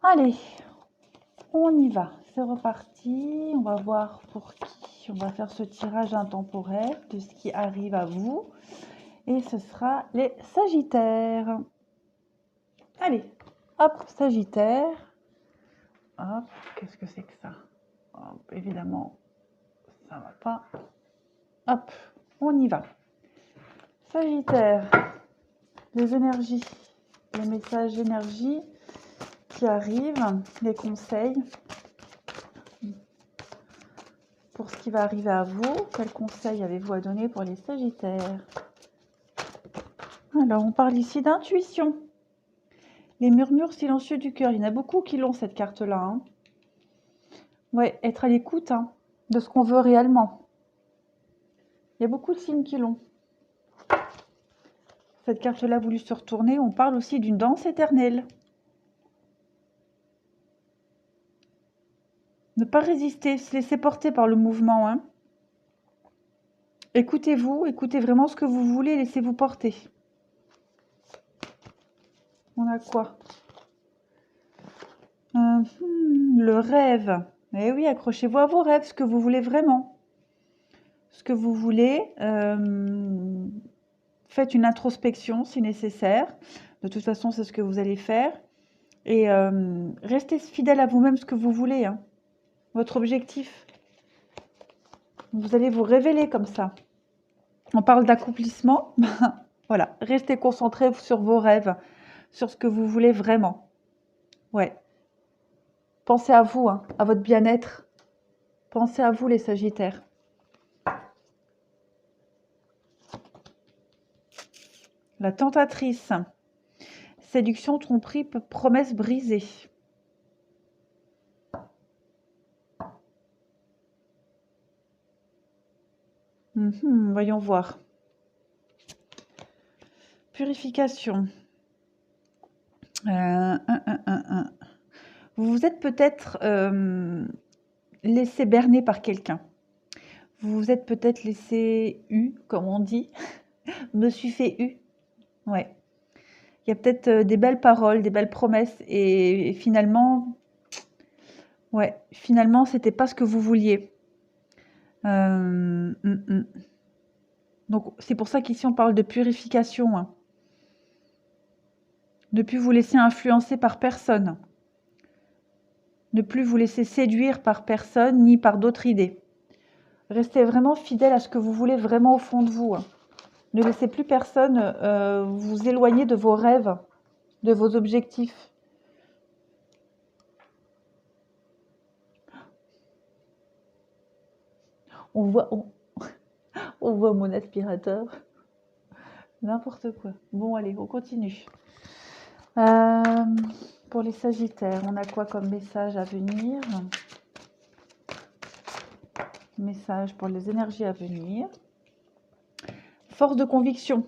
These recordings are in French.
Allez, on y va. C'est reparti. On va voir pour qui. On va faire ce tirage intemporel de ce qui arrive à vous. Et ce sera les Sagittaires. Allez, hop, Sagittaire. Hop, qu'est-ce que c'est que ça? Hop, évidemment, ça va pas. Hop, on y va. Sagittaire, les énergies, les messages énergie qui arrivent, les conseils pour ce qui va arriver à vous. Quels conseils avez-vous à donner pour les Sagittaires? Alors, on parle ici d'intuition. Les murmures silencieux du cœur. Il y en a beaucoup qui l'ont, cette carte-là. Hein. Ouais, être à l'écoute de ce qu'on veut réellement. Il y a beaucoup de signes qui l'ont. Cette carte-là voulu se retourner. On parle aussi d'une danse éternelle. Ne pas résister, se laisser porter par le mouvement. Hein. Écoutez-vous, écoutez vraiment ce que vous voulez, laissez-vous porter. On a quoi? Le rêve. Eh oui, accrochez-vous à vos rêves, ce que vous voulez vraiment. Ce que vous voulez. Faites une introspection si nécessaire. De toute façon, c'est ce que vous allez faire. Et restez fidèle à vous-même, ce que vous voulez. Hein. Votre objectif. Vous allez vous révéler comme ça. On parle d'accomplissement. Voilà, restez concentrés sur vos rêves, sur ce que vous voulez vraiment. Ouais. Pensez à vous, hein, à votre bien-être. Pensez à vous, les Sagittaires. La tentatrice. Séduction, tromperie, promesse brisée. Voyons voir. Purification. Vous vous êtes peut-être laissé berner par quelqu'un. Vous vous êtes peut-être laissé comme on dit. Me suis fait Ouais. Il y a peut-être des belles paroles, des belles promesses. Et finalement, c'était pas ce que vous vouliez. Donc, c'est pour ça qu'ici, on parle de purification. Hein. Ne plus vous laisser influencer par personne. Ne plus vous laisser séduire par personne ni par d'autres idées. Restez vraiment fidèle à ce que vous voulez vraiment au fond de vous. Hein. Ne laissez plus personne vous éloigner de vos rêves, de vos objectifs. On voit mon aspirateur. N'importe quoi. Bon, allez, on continue. Pour les Sagittaires, on a quoi comme message à venir? Message pour les énergies à venir. Force de conviction.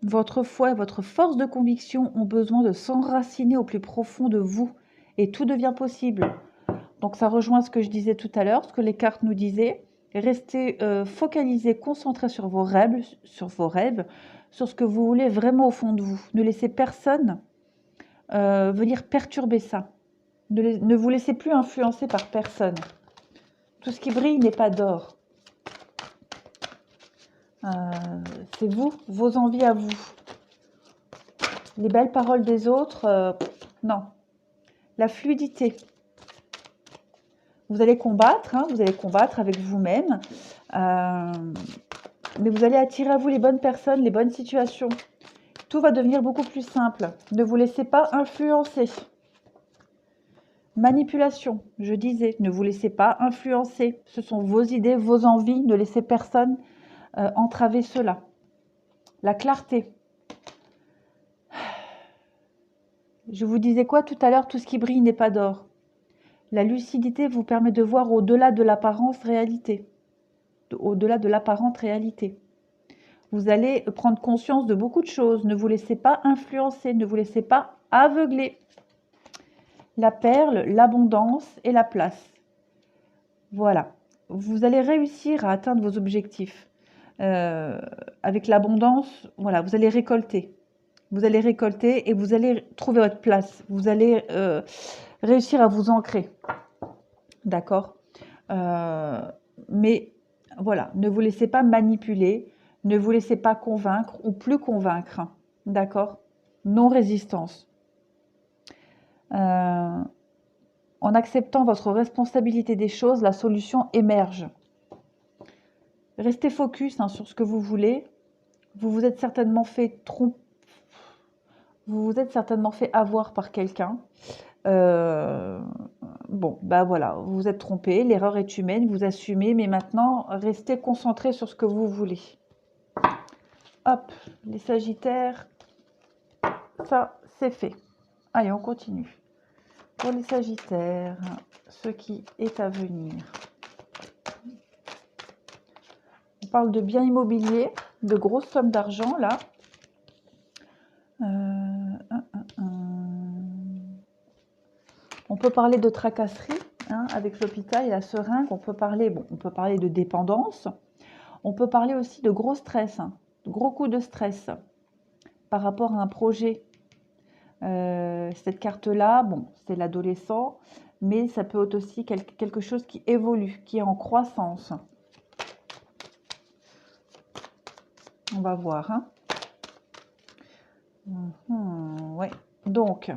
Votre foi et votre force de conviction ont besoin de s'enraciner au plus profond de vous. Et tout devient possible. Donc ça rejoint ce que je disais tout à l'heure, ce que les cartes nous disaient. Restez focalisés, concentrés sur vos rêves, sur ce que vous voulez vraiment au fond de vous. Ne laissez personne venir perturber ça. Ne vous laissez plus influencer par personne. Tout ce qui brille n'est pas d'or. C'est vous, vos envies à vous. Les belles paroles des autres, non. La fluidité. Vous allez combattre, vous allez combattre avec vous-même. Mais vous allez attirer à vous les bonnes personnes, les bonnes situations. Tout va devenir beaucoup plus simple. Ne vous laissez pas influencer. Manipulation, je disais, ne vous laissez pas influencer. Ce sont vos idées, vos envies. Ne laissez personne entraver cela. La clarté. Je vous disais quoi tout à l'heure? Tout ce qui brille n'est pas d'or. La lucidité vous permet de voir au-delà de l'apparence réalité. Au-delà de l'apparente réalité. Vous allez prendre conscience de beaucoup de choses. Ne vous laissez pas influencer, ne vous laissez pas aveugler. La perle, l'abondance et la place. Voilà. Vous allez réussir à atteindre vos objectifs. Avec l'abondance, voilà, vous allez récolter. Vous allez récolter et vous allez trouver votre place. Vous allez réussir à vous ancrer. D'accord? Mais voilà, ne vous laissez pas manipuler, ne vous laissez pas convaincre ou plus convaincre. D'accord? Non-résistance. En acceptant votre responsabilité des choses, la solution émerge. Restez focus sur ce que vous voulez. Vous vous êtes certainement fait tromper. Vous vous êtes certainement fait avoir par quelqu'un. Bon, bah voilà, vous vous êtes trompé, l'erreur est humaine, vous assumez, mais maintenant, restez concentré sur ce que vous voulez. Hop, les Sagittaires, ça, c'est fait. Allez, on continue. Pour les Sagittaires, ce qui est à venir. On parle de biens immobiliers, de grosses sommes d'argent, là. On peut parler de tracasserie, avec l'hôpital et la seringue. On peut parler de dépendance. On peut parler aussi de gros stress, de gros coups de stress par rapport à un projet. Cette carte-là, bon, c'est l'adolescent, mais ça peut être aussi quelque chose qui évolue, qui est en croissance. On va voir. Ouais. Donc,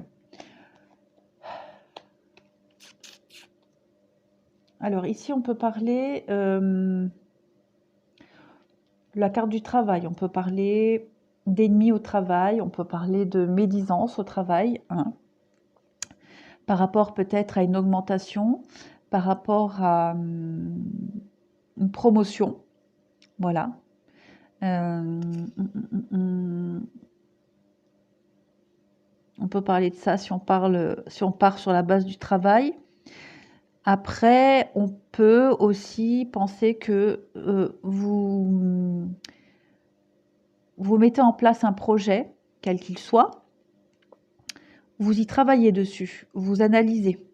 alors ici, on peut parler la carte du travail. On peut parler d'ennemis au travail. On peut parler de médisance au travail. Par rapport peut-être à une augmentation, par rapport à une promotion. Voilà. On peut parler de ça si on part sur la base du travail. Après, on peut aussi penser que vous mettez en place un projet, quel qu'il soit. Vous y travaillez dessus, vous analysez.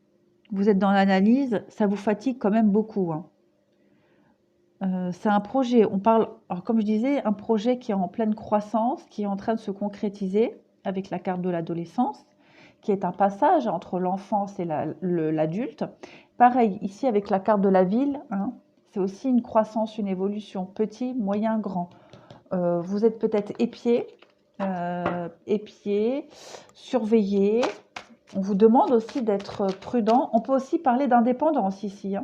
Vous êtes dans l'analyse, ça vous fatigue quand même beaucoup. C'est un projet, on parle, alors comme je disais, un projet qui est en pleine croissance, qui est en train de se concrétiser avec la carte de l'adolescence, qui est un passage entre l'enfance et l'adulte. Pareil, ici avec la carte de la ville, c'est aussi une croissance, une évolution, petit, moyen, grand. Vous êtes peut-être épié, surveillé. On vous demande aussi d'être prudent. On peut aussi parler d'indépendance ici.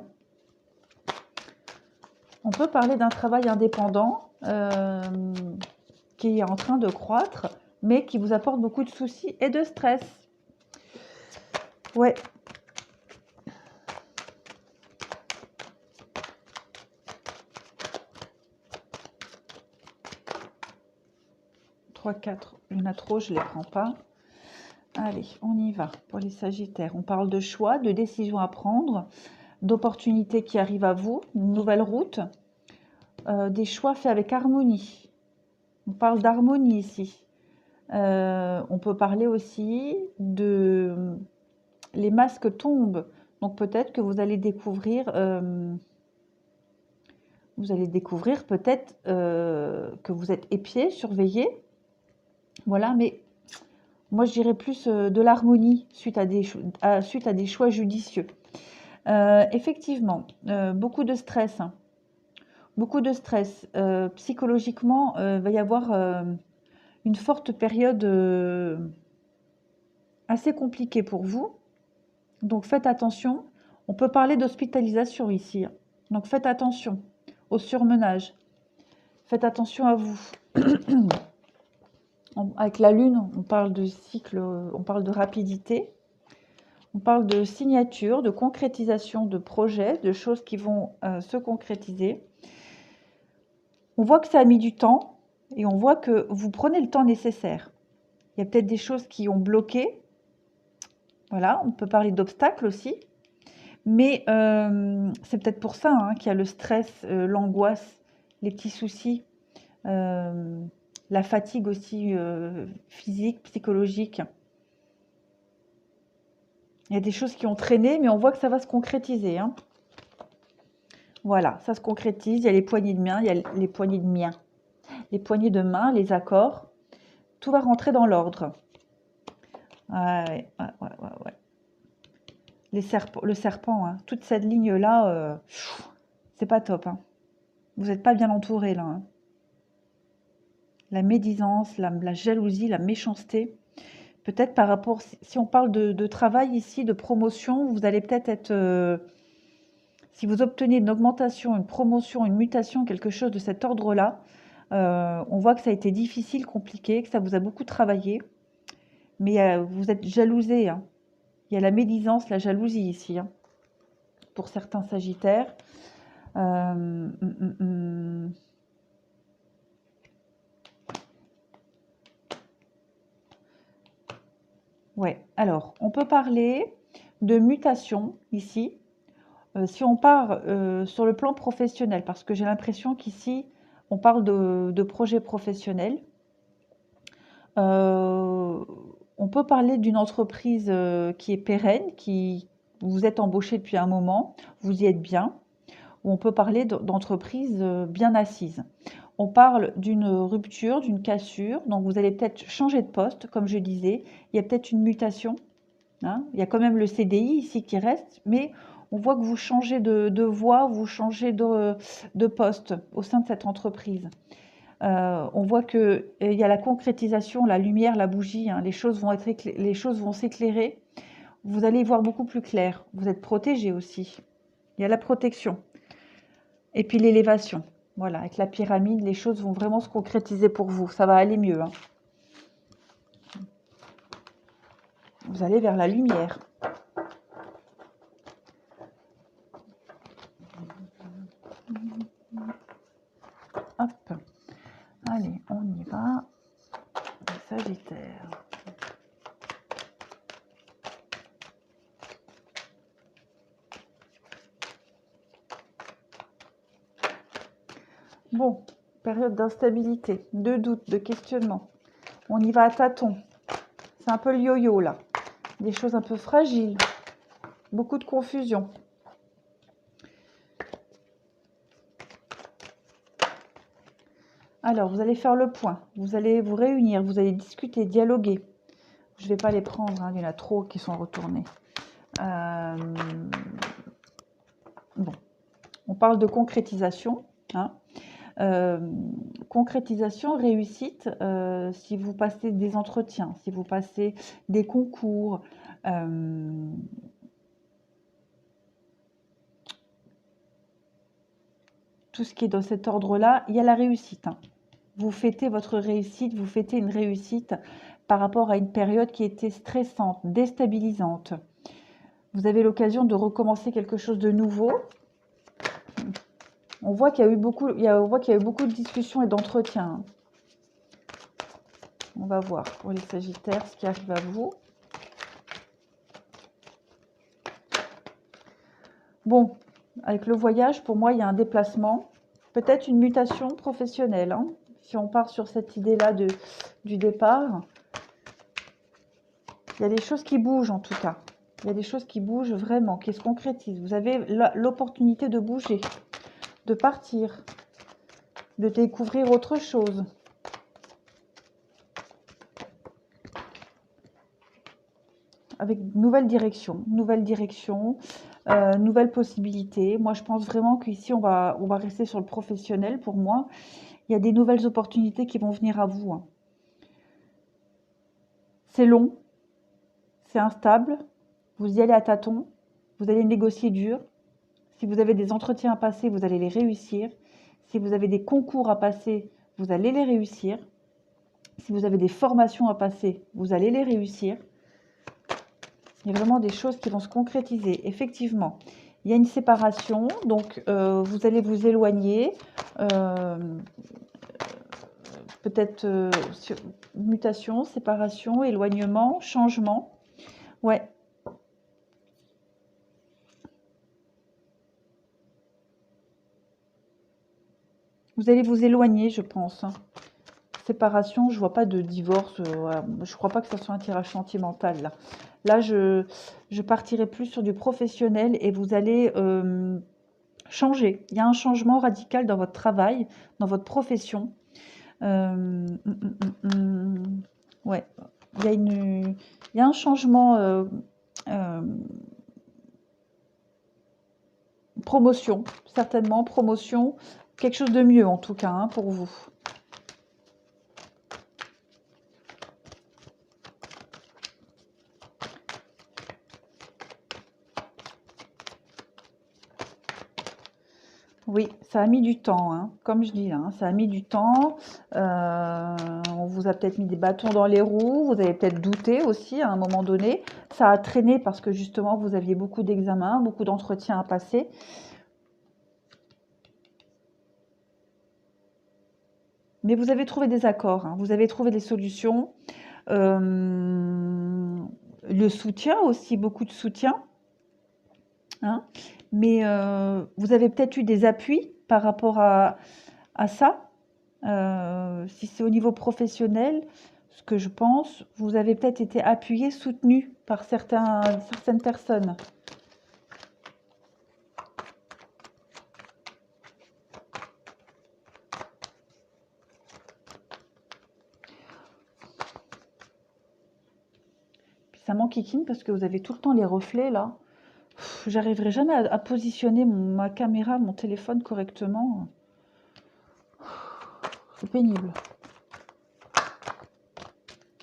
On peut parler d'un travail indépendant qui est en train de croître, mais qui vous apporte beaucoup de soucis et de stress. Ouais. Trois, 4, il y en a trop, je ne les prends pas. Allez, on y va pour les Sagittaires. On parle de choix, de décisions à prendre, d'opportunités qui arrivent à vous, une nouvelle route, des choix faits avec harmonie. On parle d'harmonie ici. On peut parler aussi de les masques tombent. Donc peut-être que vous allez découvrir peut-être que vous êtes épié, surveillé. Voilà, mais moi je dirais plus de l'harmonie suite à des choix judicieux. Effectivement, beaucoup de stress. Beaucoup de stress. Psychologiquement, il va y avoir une forte période assez compliquée pour vous. Donc faites attention. On peut parler d'hospitalisation ici. Donc faites attention au surmenage. Faites attention à vous. Avec la lune, on parle de cycle, on parle de rapidité. On parle de signature, de concrétisation de projets, de choses qui vont se concrétiser. On voit que ça a mis du temps et on voit que vous prenez le temps nécessaire. Il y a peut-être des choses qui ont bloqué. Voilà, on peut parler d'obstacles aussi. Mais c'est peut-être pour ça qu'il y a le stress, l'angoisse, les petits soucis, la fatigue aussi physique, psychologique. Il y a des choses qui ont traîné, mais on voit que ça va se concrétiser. Voilà, ça se concrétise. Il y a les poignées de main, il y a les poignées de main. Les poignées de main, les accords. Tout va rentrer dans l'ordre. Ouais. le serpent, hein. Toute cette ligne-là, c'est pas top, hein. Vous n'êtes pas bien entouré là, hein. La médisance, la jalousie, la méchanceté. Peut-être par rapport, si on parle de travail ici, de promotion, vous allez peut-être être, si vous obtenez une augmentation, une promotion, une mutation, quelque chose de cet ordre-là, on voit que ça a été difficile, compliqué, que ça vous a beaucoup travaillé, mais vous êtes jalousé, hein. Il y a la médisance, la jalousie ici, hein, pour certains sagittaires. Euh, hum, hum, hum. Ouais, alors, on peut parler de mutation ici. Si on part sur le plan professionnel, parce que j'ai l'impression qu'ici, on parle de projet professionnel. On peut parler d'une entreprise qui est pérenne, qui vous êtes embauché depuis un moment, vous y êtes bien, ou on peut parler d'entreprise bien assise. On parle d'une rupture, d'une cassure, donc vous allez peut-être changer de poste, comme je disais, il y a peut-être une mutation, hein. Il y a quand même le CDI ici qui reste, mais on voit que vous changez de voie, vous changez de poste au sein de cette entreprise. On voit qu'il y a la concrétisation, la lumière, la bougie, hein. Les choses vont s'éclairer. Vous allez y voir beaucoup plus clair. Vous êtes protégé aussi. Il y a la protection. Et puis l'élévation. Voilà, avec la pyramide, les choses vont vraiment se concrétiser pour vous. Ça va aller mieux, hein. Vous allez vers la lumière. Hop. Allez, on y va. Le Sagittaire. Bon, période d'instabilité, de doute, de questionnement. On y va à tâtons. C'est un peu le yo-yo là. Des choses un peu fragiles. Beaucoup de confusion. Alors, vous allez faire le point. Vous allez vous réunir. Vous allez discuter, dialoguer. Je ne vais pas les prendre, hein, il y en a trop qui sont retournés. Bon, on parle de concrétisation, hein. Concrétisation, réussite, si vous passez des entretiens, si vous passez des concours, tout ce qui est dans cet ordre-là, il y a la réussite, hein. Vous fêtez votre réussite, vous fêtez une réussite par rapport à une période qui était stressante, déstabilisante. Vous avez l'occasion de recommencer quelque chose de nouveau. On voit qu'il y a eu beaucoup, de discussions et d'entretiens. On va voir pour les Sagittaires ce qui arrive à vous. Bon, avec le voyage, pour moi, il y a un déplacement, peut-être une mutation professionnelle, hein, si on part sur cette idée-là du départ. Il y a des choses qui bougent en tout cas. Il y a des choses qui bougent vraiment, qui se concrétisent. Vous avez l'opportunité de bouger, de partir, de découvrir autre chose. Avec nouvelle direction, nouvelles possibilités. Moi, je pense vraiment qu'ici, on va rester sur le professionnel. Pour moi, il y a des nouvelles opportunités qui vont venir à vous, hein. C'est long, c'est instable, vous y allez à tâtons, vous allez négocier dur. Si vous avez des entretiens à passer, vous allez les réussir. Si vous avez des concours à passer, vous allez les réussir. Si vous avez des formations à passer, vous allez les réussir. Il y a vraiment des choses qui vont se concrétiser, effectivement. Il y a une séparation, donc vous allez vous éloigner. Peut-être mutation, séparation, éloignement, changement. Ouais. Vous allez vous éloigner, je pense, hein. Séparation, je vois pas de divorce. Voilà. Je crois pas que ça soit un tirage sentimental là. Là, je partirai plus sur du professionnel et vous allez changer. Il y a un changement radical dans votre travail, dans votre profession. Ouais, il y a un changement promotion, certainement promotion, quelque chose de mieux en tout cas hein, pour vous. Oui, ça a mis du temps, hein. Comme je dis, hein, ça a mis du temps. On vous a peut-être mis des bâtons dans les roues, vous avez peut-être douté aussi à un moment donné. Ça a traîné parce que justement, vous aviez beaucoup d'examens, beaucoup d'entretiens à passer. Mais vous avez trouvé des accords, hein, vous avez trouvé des solutions. Le soutien aussi, beaucoup de soutien. Hein. Mais vous avez peut-être eu des appuis par rapport à ça. Si c'est au niveau professionnel, ce que je pense, vous avez peut-être été appuyé, soutenu par certaines personnes. Puis ça m'enquiquine parce que vous avez tout le temps les reflets là. J'arriverai jamais à positionner ma caméra, mon téléphone correctement. C'est pénible.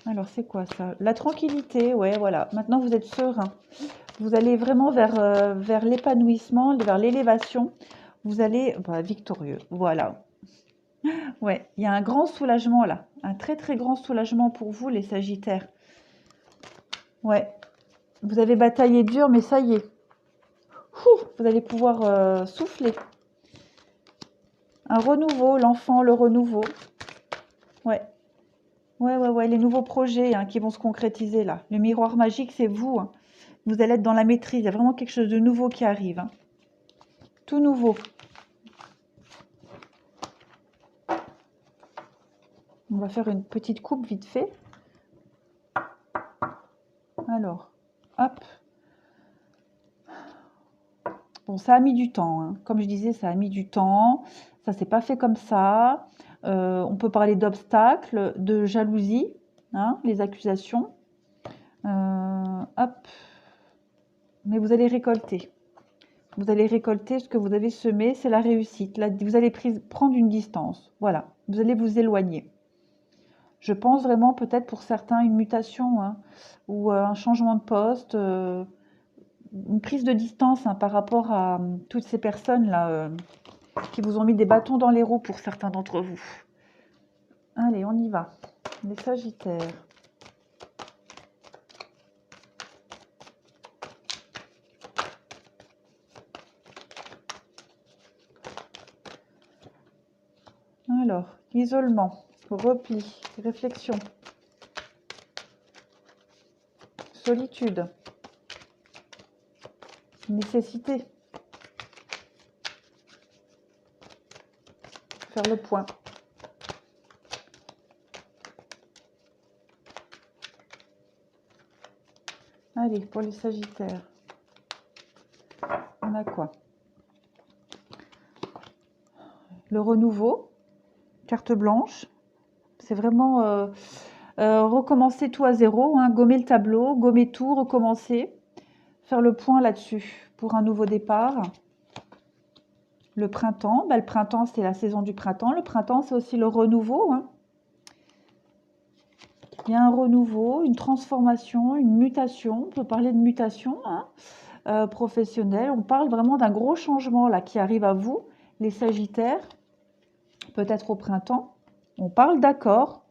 Alors, c'est quoi ça? La tranquillité, ouais, voilà. Maintenant, vous êtes serein. Vous allez vraiment vers l'épanouissement, vers l'élévation. Vous allez, victorieux, voilà. Ouais, il y a un grand soulagement là. Un très, très grand soulagement pour vous, les Sagittaires. Ouais, vous avez bataillé dur, mais ça y est. Vous allez pouvoir souffler. Un renouveau, l'enfant, le renouveau. Ouais. Ouais, les nouveaux projets hein, qui vont se concrétiser là. Le miroir magique, c'est vous. Hein. Vous allez être dans la maîtrise. Il y a vraiment quelque chose de nouveau qui arrive. Hein. Tout nouveau. On va faire une petite coupe vite fait. Alors, hop. Bon, ça a mis du temps. Hein. Comme je disais, ça a mis du temps. Ça s'est pas fait comme ça. On peut parler d'obstacles, de jalousie, hein, les accusations. Hop. Mais vous allez récolter. Vous allez récolter ce que vous avez semé, c'est la réussite. Là, vous allez prendre une distance. Voilà, vous allez vous éloigner. Je pense vraiment peut-être pour certains une mutation hein, ou un changement de poste, une prise de distance hein, par rapport à toutes ces personnes-là qui vous ont mis des bâtons dans les roues pour certains d'entre vous. Allez, on y va. Les Sagittaires. Alors, isolement, repli, réflexion, solitude, nécessité, faire le point. Allez, pour les Sagittaires, on a quoi? Le renouveau, carte blanche, c'est vraiment recommencer tout à zéro, hein, gommer le tableau, gommer tout, recommencer, faire le point là-dessus pour un nouveau départ. Le printemps, le printemps c'est la saison du printemps, le printemps c'est aussi le renouveau. Hein. Il y a un renouveau, une transformation, une mutation, on peut parler de mutation hein, professionnelle, on parle vraiment d'un gros changement là qui arrive à vous, les Sagittaires, peut-être au printemps. On parle d'accords,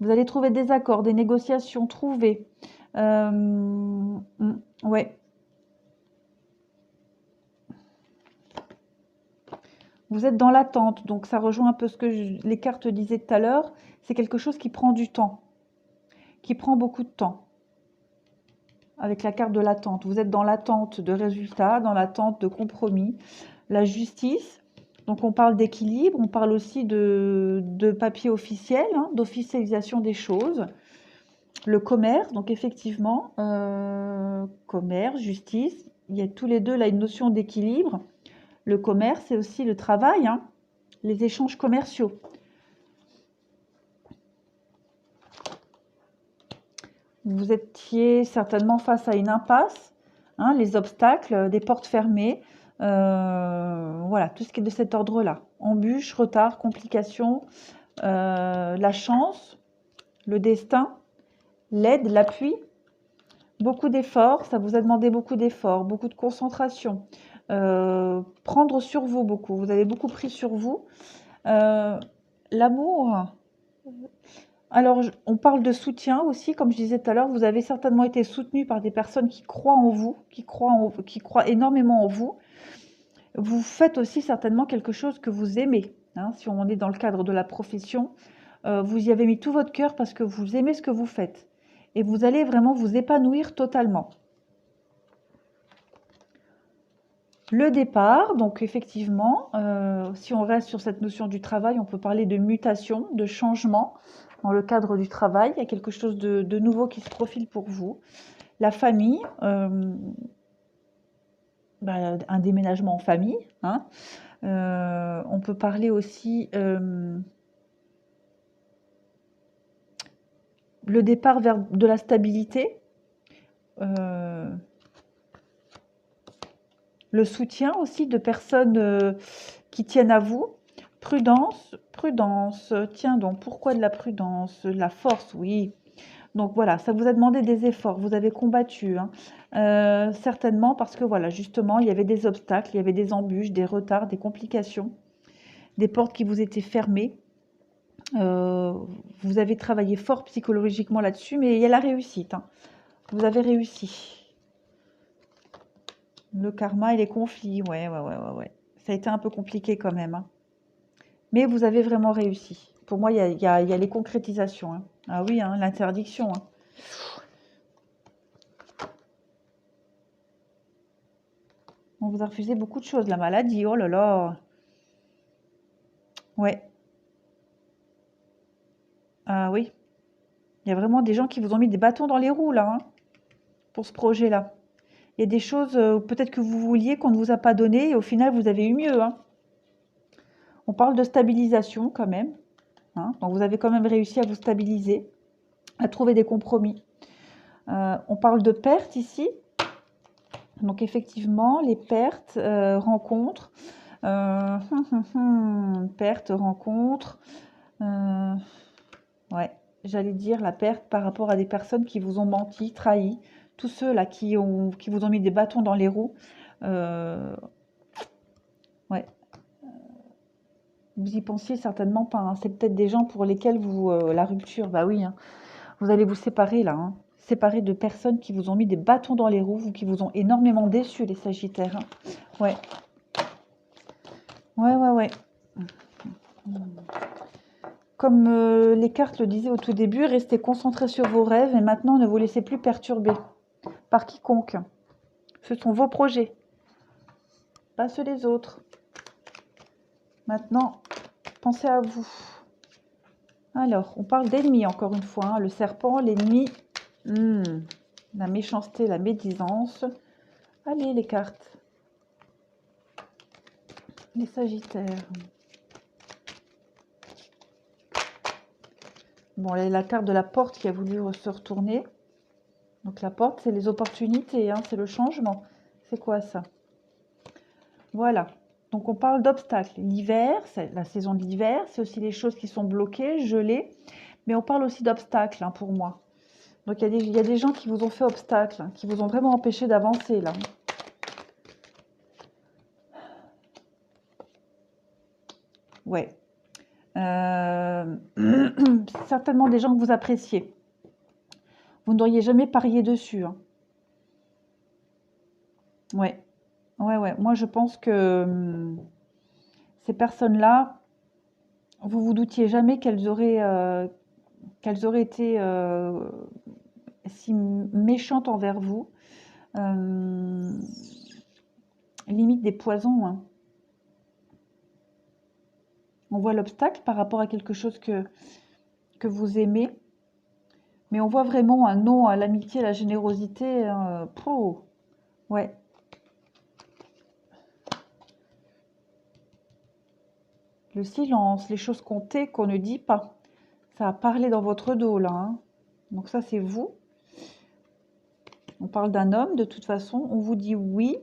vous allez trouver des accords, des négociations trouvées. Ouais. Vous êtes dans l'attente, donc ça rejoint un peu ce que les cartes disaient tout à l'heure. C'est quelque chose qui prend du temps, qui prend beaucoup de temps. Avec la carte de l'attente, vous êtes dans l'attente de résultats, dans l'attente de compromis. La justice, donc on parle d'équilibre, on parle aussi de papier officiel, hein, d'officialisation des choses. Le commerce, donc effectivement, commerce, justice, il y a tous les deux là une notion d'équilibre. Le commerce, c'est aussi le travail, hein, les échanges commerciaux. Vous étiez certainement face à une impasse, hein, les obstacles, des portes fermées. Voilà, tout ce qui est de cet ordre-là. Embûches, retard, complications, la chance, le destin, l'aide, l'appui, beaucoup d'efforts. Ça vous a demandé beaucoup d'efforts, beaucoup de concentration. Prendre sur vous beaucoup. Vous avez beaucoup pris sur vous. L'amour. Alors, on parle de soutien aussi, comme je disais tout à l'heure, vous avez certainement été soutenu par des personnes qui croient en vous, qui croient énormément en vous. Vous faites aussi certainement quelque chose que vous aimez, hein, si on est dans le cadre de la profession. Vous y avez mis tout votre cœur parce que vous aimez ce que vous faites. Et vous allez vraiment vous épanouir totalement. Le départ, donc effectivement, si on reste sur cette notion du travail, on peut parler de mutation, de changement dans le cadre du travail. Il y a quelque chose de nouveau qui se profile pour vous. La famille, un déménagement en famille, hein. On peut parler aussi le départ vers de la stabilité, le soutien aussi de personnes qui tiennent à vous. Prudence, prudence. Tiens donc, pourquoi de la prudence? La force, oui. Donc voilà, ça vous a demandé des efforts, vous avez combattu, hein. Certainement parce que voilà, justement, il y avait des obstacles, il y avait des embûches, des retards, des complications, des portes qui vous étaient fermées. Vous avez travaillé fort psychologiquement là-dessus, mais il y a la réussite, hein. Vous avez réussi. Le karma et les conflits, ouais. Ça a été un peu compliqué quand même, hein. Mais vous avez vraiment réussi. Pour moi, il y a les concrétisations, hein. Ah oui, hein, l'interdiction, hein. On vous a refusé beaucoup de choses. La maladie, oh là là. Ouais. Ah oui. Il y a vraiment des gens qui vous ont mis des bâtons dans les roues, là, hein, pour ce projet-là. Il y a des choses, peut-être que vous vouliez, qu'on ne vous a pas donné, et au final, vous avez eu mieux, hein. On parle de stabilisation quand même, hein. Donc, vous avez quand même réussi à vous stabiliser, à trouver des compromis. On parle de pertes ici. Donc, effectivement, les pertes, rencontres, pertes, rencontres, ouais, j'allais dire la perte par rapport à des personnes qui vous ont menti, trahi, tous ceux là qui vous ont mis des bâtons dans les roues. Ouais, vous y pensiez certainement pas, hein. C'est peut-être des gens pour lesquels la rupture, bah oui, hein. Vous allez vous séparer là, hein. Séparer de personnes qui vous ont mis des bâtons dans les roues ou qui vous ont énormément déçus, les Sagittaires, hein. Ouais. Ouais. Comme les cartes le disaient au tout début, restez concentrés sur vos rêves et maintenant ne vous laissez plus perturber par quiconque. Ce sont vos projets, pas ceux des autres. Maintenant, pensez à vous. Alors, on parle d'ennemis encore une fois, hein. Le serpent, l'ennemi, la méchanceté, la médisance. Allez, les cartes. Les Sagittaires. Bon, là, la carte de la porte qui a voulu se retourner. Donc la porte, c'est les opportunités, hein, c'est le changement. C'est quoi ça? Voilà. Donc on parle d'obstacles. L'hiver, c'est la saison de l'hiver, c'est aussi les choses qui sont bloquées, gelées. Mais on parle aussi d'obstacles, hein, pour moi. Donc il y a des gens qui vous ont fait obstacle, hein, qui vous ont vraiment empêché d'avancer là. Ouais. Certainement des gens que vous appréciez. Vous n'auriez jamais parié dessus, hein. Ouais. Moi, je pense que ces personnes-là, vous vous doutiez jamais qu'elles auraient été si méchantes envers vous. Limite des poisons, hein. On voit l'obstacle par rapport à quelque chose que vous aimez. Mais on voit vraiment un non à l'amitié, à la générosité. Ouais. Le silence, les choses comptées qu'on ne dit pas. Ça a parlé dans votre dos, là, hein. Donc ça, c'est vous. On parle d'un homme, de toute façon. On vous dit oui.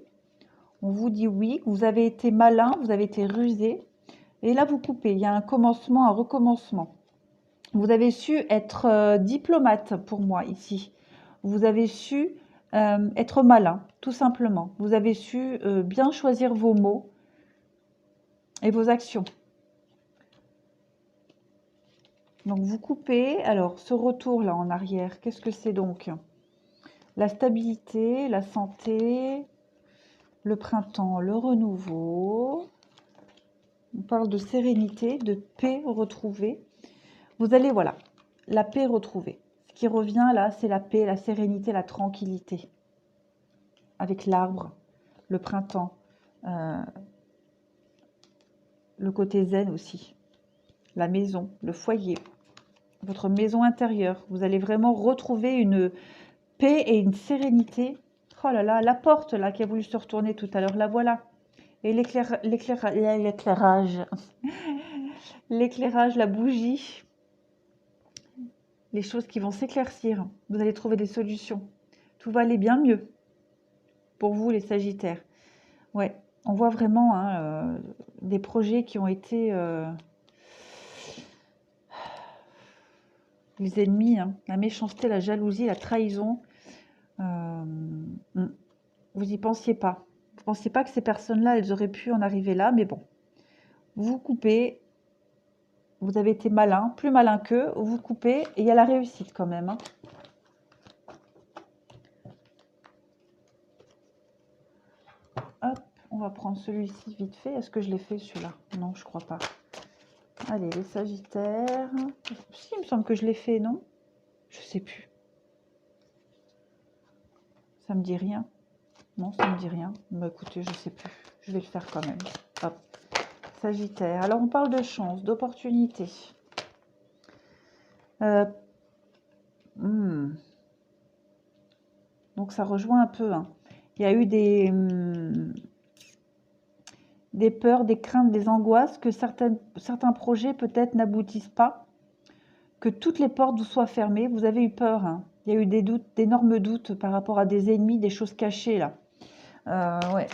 On vous dit oui, vous avez été malin, vous avez été rusé. Et là, vous coupez. Il y a un commencement, un recommencement. Vous avez su être diplomate pour moi ici. Vous avez su être malin, tout simplement. Vous avez su bien choisir vos mots et vos actions. Donc vous coupez. Alors ce retour là en arrière, qu'est-ce que c'est donc? La stabilité, la santé, le printemps, le renouveau. On parle de sérénité, de paix retrouvée. Vous allez, voilà, la paix retrouvée. Ce qui revient là, c'est la paix, la sérénité, la tranquillité. Avec l'arbre, le printemps, le côté zen aussi. La maison, le foyer, votre maison intérieure. Vous allez vraiment retrouver une paix et une sérénité. Oh là là, la porte là qui a voulu se retourner tout à l'heure, la voilà. Et l'éclairage, l'éclairage, la bougie, les choses qui vont s'éclaircir. Vous allez trouver des solutions. Tout va aller bien mieux pour vous, les Sagittaires. Ouais, on voit vraiment hein, des projets qui ont été les ennemis, hein, la méchanceté, la jalousie, la trahison. Vous n'y pensiez pas. Vous ne pensiez pas que ces personnes-là, elles auraient pu en arriver là, mais bon. Vous coupez, vous avez été malin, plus malin qu'eux, vous coupez, et il y a la réussite quand même. Hein. Hop, on va prendre celui-ci vite fait. Est-ce que je l'ai fait celui-là? Non, je crois pas. Allez, les Sagittaires. Si, il me semble que je l'ai fait, non? Je sais plus. Ça me dit rien. Non, ça me dit rien. Bah écoutez, je sais plus. Je vais le faire quand même. Hop. Sagittaire. Alors, on parle de chance, d'opportunité. Donc, ça rejoint un peu. Hein. Il y a eu des peurs, des craintes, des angoisses, que certains projets peut-être n'aboutissent pas, que toutes les portes vous soient fermées. Vous avez eu peur. Hein. Il y a eu des doutes, d'énormes doutes par rapport à des ennemis, des choses cachées là. Ouais.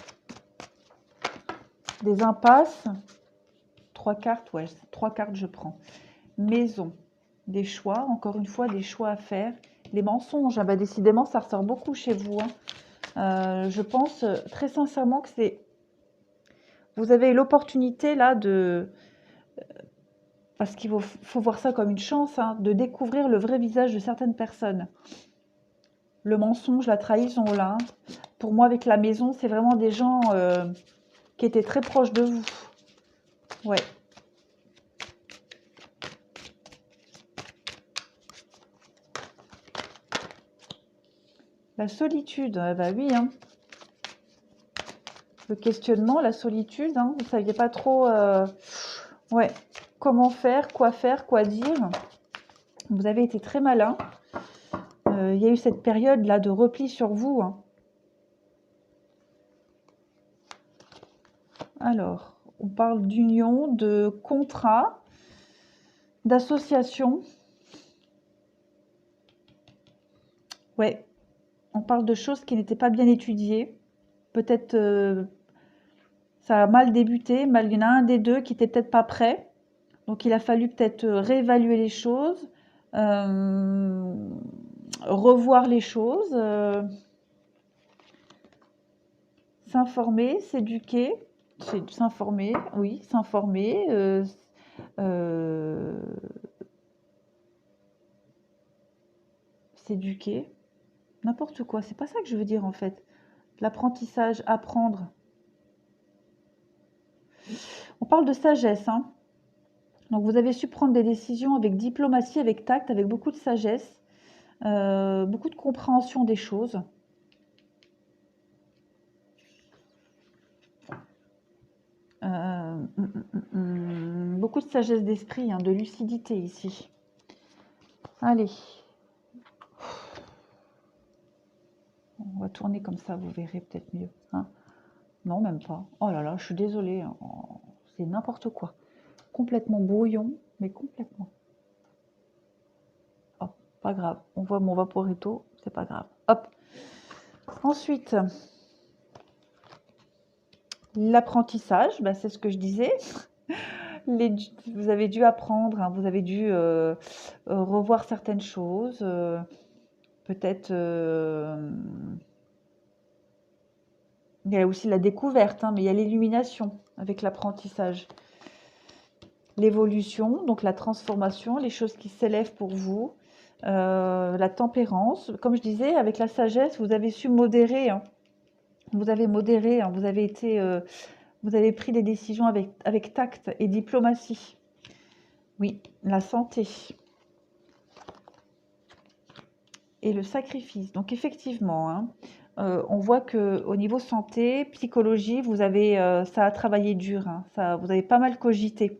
Des impasses. 3 cartes, ouais, 3 cartes je prends. Maison, des choix, encore une fois, des choix à faire. Les mensonges, ah bah décidément, ça ressort beaucoup chez vous. Hein. Je pense très sincèrement que c'est... Vous avez l'opportunité là de... Parce qu'il faut voir ça comme une chance, hein, de découvrir le vrai visage de certaines personnes. Le mensonge, la trahison, là. Hein. Pour moi, avec la maison, c'est vraiment des gens qui étaient très proches de vous. Ouais. La solitude, bah oui. Hein. Le questionnement, la solitude, hein, vous ne saviez pas trop ouais, comment faire, quoi dire. Vous avez été très malin. Il y a eu cette période-là de repli sur vous. Hein. Alors, on parle d'union, de contrat, d'association. Ouais, on parle de choses qui n'étaient pas bien étudiées. Peut-être ça a mal débuté, il y en a un des deux qui n'était peut-être pas prêt. Donc il a fallu peut-être réévaluer les choses, revoir les choses, s'informer, s'éduquer, s'informer, oui, s'informer, s'éduquer, n'importe quoi. C'est pas ça que je veux dire en fait. L'apprentissage, apprendre. On parle de sagesse, hein. Donc vous avez su prendre des décisions avec diplomatie, avec tact, avec beaucoup de sagesse, beaucoup de compréhension des choses. Beaucoup de sagesse d'esprit, hein, de lucidité ici. Allez. On va tourner comme ça, vous verrez peut-être mieux. Hein. Non, même pas. Oh là là, je suis désolée. Hein. Oh, c'est n'importe quoi. Complètement brouillon, mais complètement. Oh, pas grave. On voit mon vaporetto, c'est pas grave. Hop. Ensuite, L'apprentissage, bah, c'est ce que je disais. Vous avez dû apprendre, hein, vous avez dû revoir certaines choses, peut-être. Il y a aussi la découverte, hein, mais il y a l'illumination avec l'apprentissage. L'évolution, donc la transformation, les choses qui s'élèvent pour vous, la tempérance. Comme je disais, avec la sagesse, vous avez su modérer, hein. Vous avez modéré, hein, vous avez pris des décisions avec tact et diplomatie. Oui, la santé et le sacrifice. Donc effectivement, hein, on voit que au niveau santé, psychologie, ça a travaillé dur, hein, vous avez pas mal cogité.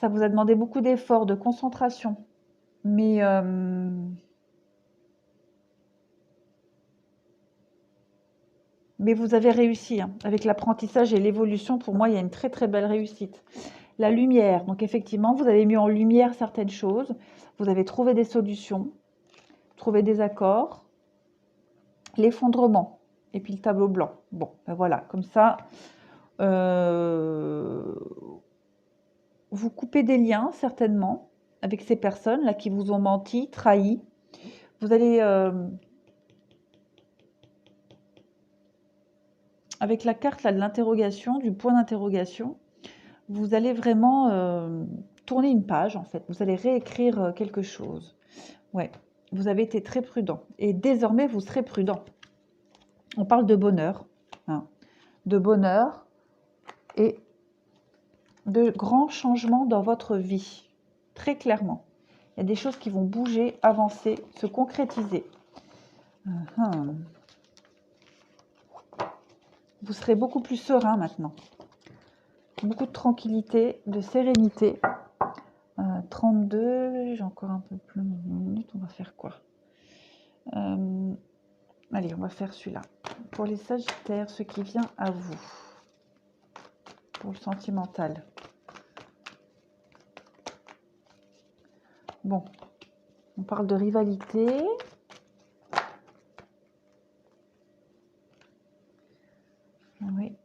Ça vous a demandé beaucoup d'efforts, de concentration. Mais vous avez réussi, hein. Avec l'apprentissage et l'évolution, pour moi, il y a une très très belle réussite. La lumière, donc effectivement, vous avez mis en lumière certaines choses, vous avez trouvé des solutions, trouvé des accords, l'effondrement, et puis le tableau blanc. Bon, ben voilà, comme ça, vous coupez des liens, certainement, avec ces personnes-là qui vous ont menti, trahi. Vous allez, avec la carte là, de l'interrogation, du point d'interrogation, vous allez vraiment tourner une page, en fait. Vous allez réécrire quelque chose. Ouais, vous avez été très prudent. Et désormais, vous serez prudent. On parle de bonheur, hein, de bonheur et de grands changements dans votre vie. Très clairement. Il y a des choses qui vont bouger, avancer, se concrétiser. Vous serez beaucoup plus serein maintenant. Beaucoup de tranquillité, de sérénité. 32, j'ai encore un peu plus de minutes, on va faire quoi? Allez, on va faire celui-là. Pour les Sagittaires, ce qui vient à vous. Pour le sentimental. Bon, on parle de rivalité. Oui.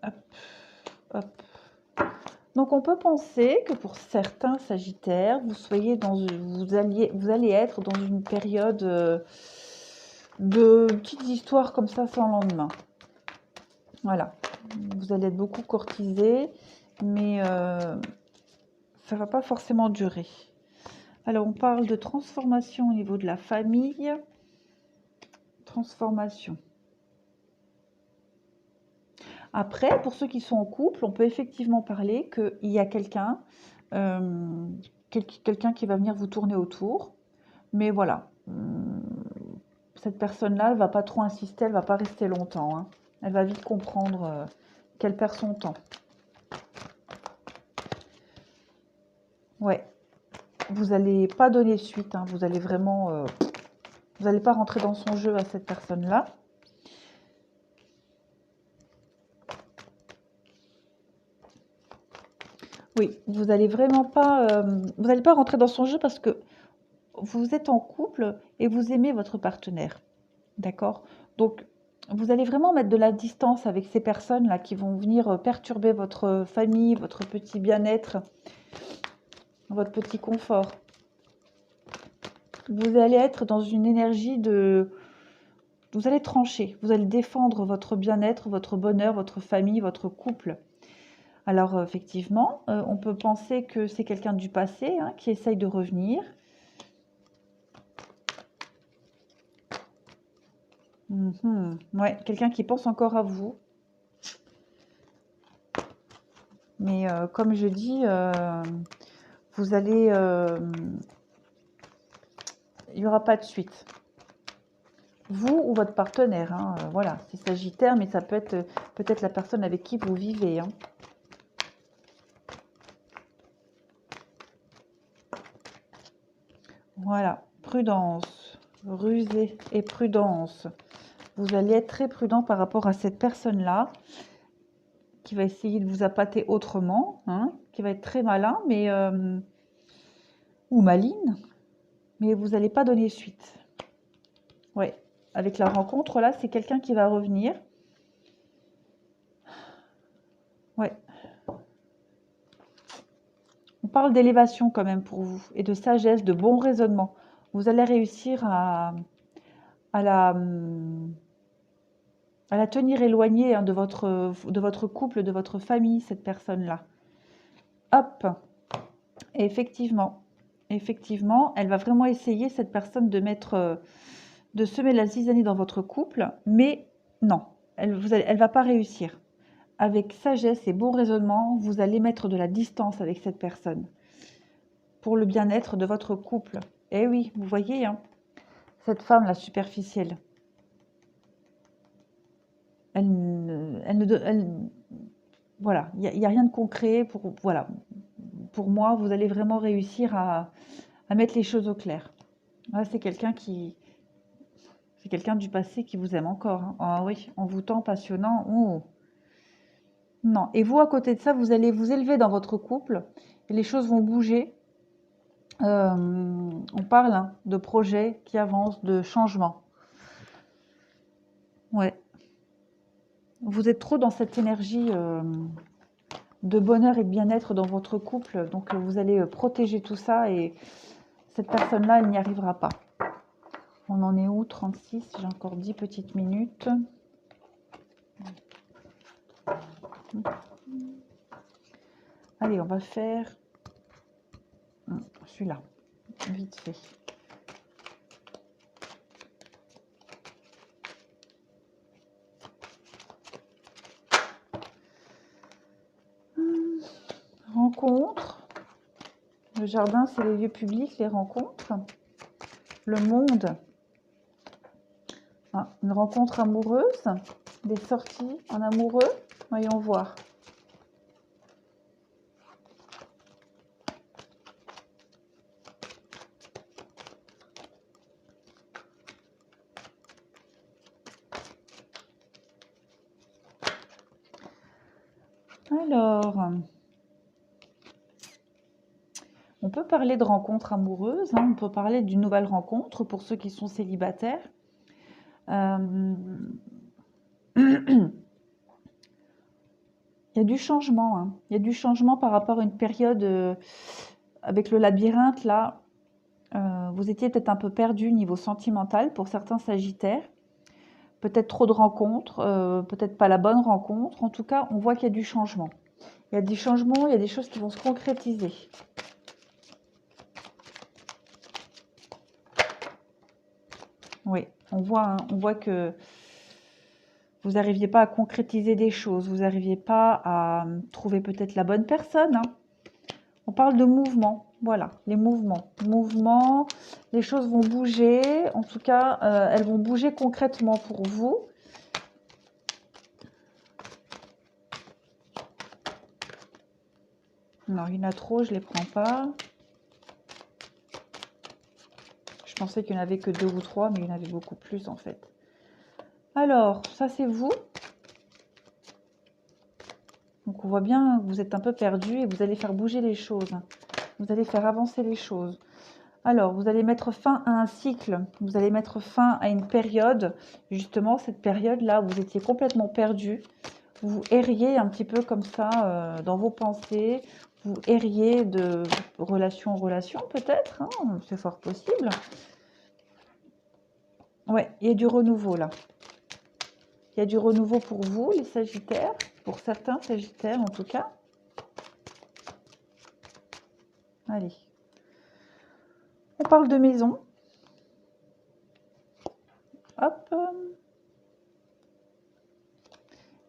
Hop, hop. Donc on peut penser que pour certains Sagittaires, vous allez être dans une période de petites histoires comme ça sans lendemain. Voilà. Vous allez être beaucoup courtisé, mais ça va pas forcément durer. Alors on parle de transformation au niveau de la famille. Transformation. Après, pour ceux qui sont en couple, on peut effectivement parler qu'il y a quelqu'un qui va venir vous tourner autour. Mais voilà, cette personne-là, elle ne va pas trop insister, elle ne va pas rester longtemps, hein. Elle va vite comprendre qu'elle perd son temps. Ouais, vous n'allez pas donner suite, hein. Vous allez vraiment... vous n'allez pas rentrer dans son jeu à cette personne-là. Oui, vous n'allez vraiment pas, vous n'allez pas rentrer dans son jeu parce que vous êtes en couple et vous aimez votre partenaire. D'accord? Donc, vous allez vraiment mettre de la distance avec ces personnes-là qui vont venir perturber votre famille, votre petit bien-être, votre petit confort. Vous allez être dans une énergie de... Vous allez trancher, vous allez défendre votre bien-être, votre bonheur, votre famille, votre couple. Alors, effectivement, on peut penser que c'est quelqu'un du passé, hein, qui essaye de revenir. Ouais, quelqu'un qui pense encore à vous. Mais comme je dis, vous allez... il n'y aura pas de suite. Vous ou votre partenaire, hein, voilà, c'est Sagittaire, mais ça peut être peut-être la personne avec qui vous vivez, hein. Voilà, prudence, rusée et prudence. Vous allez être très prudent par rapport à cette personne-là qui va essayer de vous appâter autrement, hein, qui va être très malin, mais ou maligne, mais vous n'allez pas donner suite. Ouais, avec la rencontre, là, c'est quelqu'un qui va revenir. Ouais. On parle d'élévation quand même pour vous, et de sagesse, de bon raisonnement. Vous allez réussir à la, à la tenir éloignée, hein, de votre couple, de votre famille, cette personne-là. Hop. Et effectivement, elle va vraiment essayer, cette personne, de semer la zizanie dans votre couple, mais non, elle va pas réussir. Avec sagesse et bon raisonnement, vous allez mettre de la distance avec cette personne pour le bien-être de votre couple. Eh oui, vous voyez, hein, cette femme, la superficielle, voilà, il y a rien de concret voilà, pour moi, vous allez vraiment réussir à mettre les choses au clair. Là, c'est quelqu'un du passé qui vous aime encore, hein. Ah oui, envoûtant, passionnant. Oh. Non. Et vous, à côté de ça, vous allez vous élever dans votre couple et les choses vont bouger. On parle, hein, de projets qui avancent, de changements. Ouais. Vous êtes trop dans cette énergie de bonheur et de bien-être dans votre couple, donc vous allez protéger tout ça et cette personne-là, elle n'y arrivera pas. On en est où? 36, j'ai encore 10 petites minutes. Allez, on va faire celui-là, vite fait. Rencontre. Le jardin, c'est les lieux publics, les rencontres. Le monde. Ah, une rencontre amoureuse. Des sorties en amoureux. Voyons voir. Alors, on peut parler de rencontres amoureuses, hein, on peut parler d'une nouvelle rencontre pour ceux qui sont célibataires. Il y a du changement, hein. Il y a du changement par rapport à une période avec le labyrinthe, là. Vous étiez peut-être un peu perdu niveau sentimental pour certains sagittaires. Peut-être trop de rencontres, peut-être pas la bonne rencontre. En tout cas, on voit qu'il y a du changement. Il y a des changements, il y a des choses qui vont se concrétiser. Oui, on voit que vous n'arriviez pas à concrétiser des choses, vous n'arriviez pas à trouver peut-être la bonne personne, hein. On parle de mouvement, voilà, les mouvements. Mouvements, les choses vont bouger, en tout cas, elles vont bouger concrètement pour vous. Non, il y en a trop, je ne les prends pas. Je pensais qu'il n'y en avait que 2 ou 3, mais il y en avait beaucoup plus en fait. Alors, ça c'est vous. Donc on voit bien que vous êtes un peu perdu et vous allez faire bouger les choses. Vous allez faire avancer les choses. Alors, vous allez mettre fin à un cycle. Vous allez mettre fin à une période. Justement, cette période-là, vous étiez complètement perdu. Vous erriez un petit peu comme ça dans vos pensées. Vous erriez de relation en relation peut-être, hein, c'est fort possible. Ouais, il y a du renouveau là. Il y a du renouveau pour vous, les Sagittaires, pour certains Sagittaires en tout cas. Allez. On parle de maison. Hop.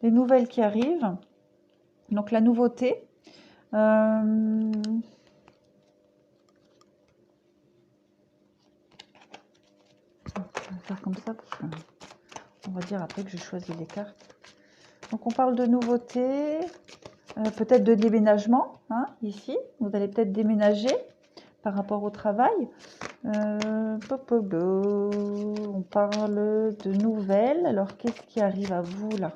Les nouvelles qui arrivent. Donc la nouveauté. On va faire comme ça parce que on va dire après que je choisis les cartes. Donc on parle de nouveauté, peut-être de déménagement, hein, ici. Vous allez peut-être déménager par rapport au travail. On parle de nouvelles. Alors qu'est-ce qui arrive à vous là?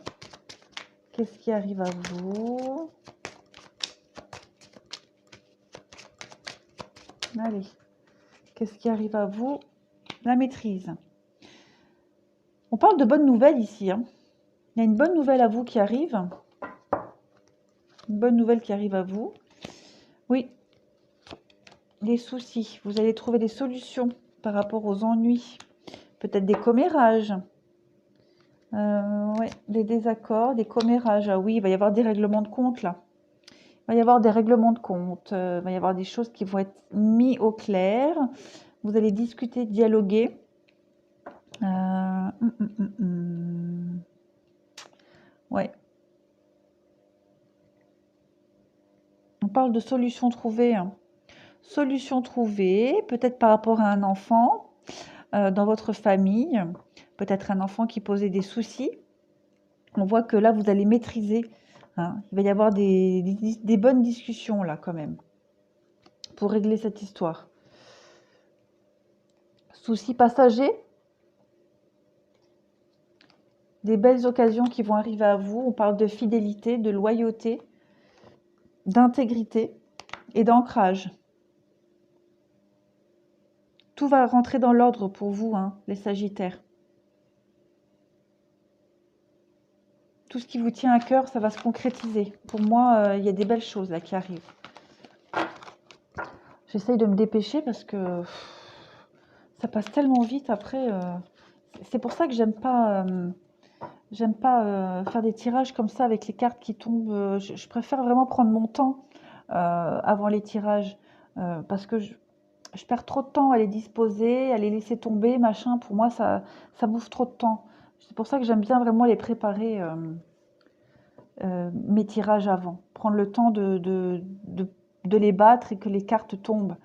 Qu'est-ce qui arrive à vous? Allez. Qu'est-ce qui arrive à vous? La maîtrise. On parle de bonnes nouvelles ici, hein. Il y a une bonne nouvelle à vous qui arrive. Une bonne nouvelle qui arrive à vous. Oui, les soucis. Vous allez trouver des solutions par rapport aux ennuis. Peut-être des commérages. Ouais, des désaccords, des commérages. Ah oui, il va y avoir des règlements de compte là. Il va y avoir des règlements de compte. Il va y avoir des choses qui vont être mises au clair. Vous allez discuter, dialoguer. Ouais. On parle de solutions trouvées. Hein. Solutions trouvées, peut-être par rapport à un enfant dans votre famille. Peut-être un enfant qui posait des soucis. On voit que là, vous allez maîtriser. Hein. Il va y avoir des bonnes discussions là quand même pour régler cette histoire. Soucis passagers. Des belles occasions qui vont arriver à vous. On parle de fidélité, de loyauté, d'intégrité et d'ancrage. Tout va rentrer dans l'ordre pour vous, hein, les Sagittaires. Tout ce qui vous tient à cœur, ça va se concrétiser. Pour moi, il y a des belles choses là qui arrivent. J'essaye de me dépêcher parce que ça passe tellement vite après. C'est pour ça que j'aime pas faire des tirages comme ça avec les cartes qui tombent. Je préfère vraiment prendre mon temps avant les tirages parce que je perds trop de temps à les disposer, à les laisser tomber, machin. Pour moi, ça bouffe trop de temps. C'est pour ça que j'aime bien vraiment les préparer, mes tirages avant. Prendre le temps de les battre et que les cartes tombent.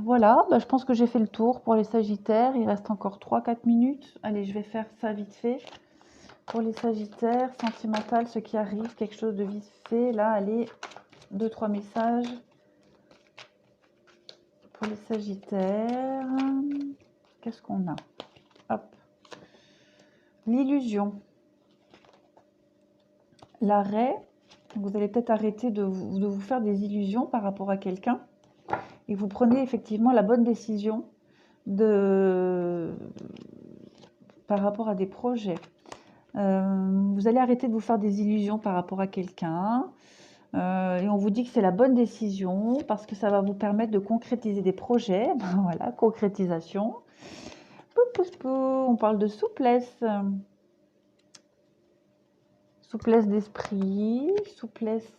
Voilà, bah, je pense que j'ai fait le tour pour les Sagittaires. Il reste encore 3-4 minutes. Allez, je vais faire ça vite fait. Pour les Sagittaires, sentimental, ce qui arrive, quelque chose de vite fait. Là, allez, 2-3 messages. Pour les Sagittaires, qu'est-ce qu'on a? Hop. L'illusion. L'arrêt. Vous allez peut-être arrêter de vous faire des illusions par rapport à quelqu'un. Et vous prenez effectivement la bonne décision par rapport à des projets. Vous allez arrêter de vous faire des illusions par rapport à quelqu'un. Et on vous dit que c'est la bonne décision parce que ça va vous permettre de concrétiser des projets. Voilà, concrétisation. On parle de souplesse. Souplesse d'esprit, souplesse.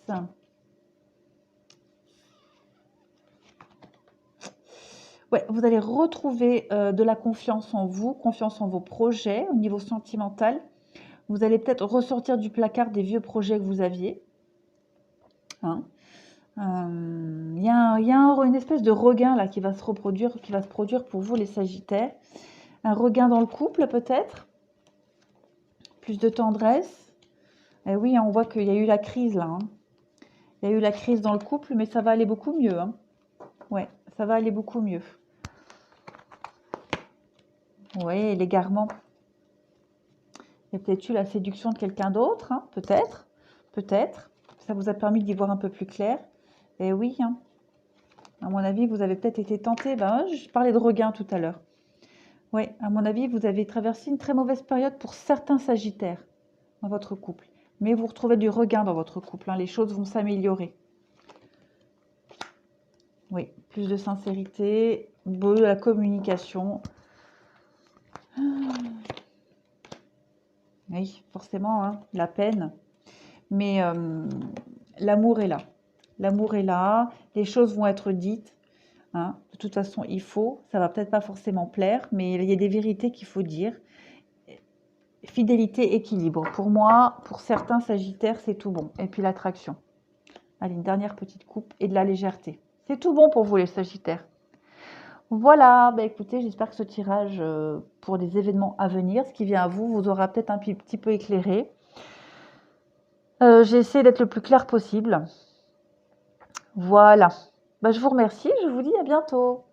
Ouais, vous allez retrouver de la confiance en vous, confiance en vos projets au niveau sentimental. Vous allez peut-être ressortir du placard des vieux projets que vous aviez. Hein. Il y a une espèce de regain là qui va se produire pour vous les Sagittaires. Un regain dans le couple peut-être. Plus de tendresse. Et oui, on voit qu'il y a eu la crise là. Hein. Il y a eu la crise dans le couple, mais ça va aller beaucoup mieux. Hein. Ouais, ça va aller beaucoup mieux. Oui, l'égarement. Il y a peut-être eu la séduction de quelqu'un d'autre, hein, peut-être. Peut-être. Ça vous a permis d'y voir un peu plus clair. Et oui, hein. À mon avis, vous avez peut-être été tenté. Ben, je parlais de regain tout à l'heure. Oui, à mon avis, vous avez traversé une très mauvaise période pour certains Sagittaires dans votre couple. Mais vous retrouvez du regain dans votre couple. Hein. Les choses vont s'améliorer. Oui, plus de sincérité, de la communication. Oui, forcément, hein, la peine. Mais l'amour est là. L'amour est là. Les choses vont être dites. Hein. De toute façon, il faut. Ça va peut-être pas forcément plaire, mais il y a des vérités qu'il faut dire. Fidélité, équilibre. Pour moi, pour certains Sagittaires, c'est tout bon. Et puis l'attraction. Allez, une dernière petite coupe et de la légèreté. C'est tout bon pour vous les Sagittaires. Voilà, bah écoutez, j'espère que ce tirage pour les événements à venir, ce qui vient à vous, vous aura peut-être un petit peu éclairé. J'ai essayé d'être le plus clair possible. Voilà. Bah, je vous remercie, je vous dis à bientôt.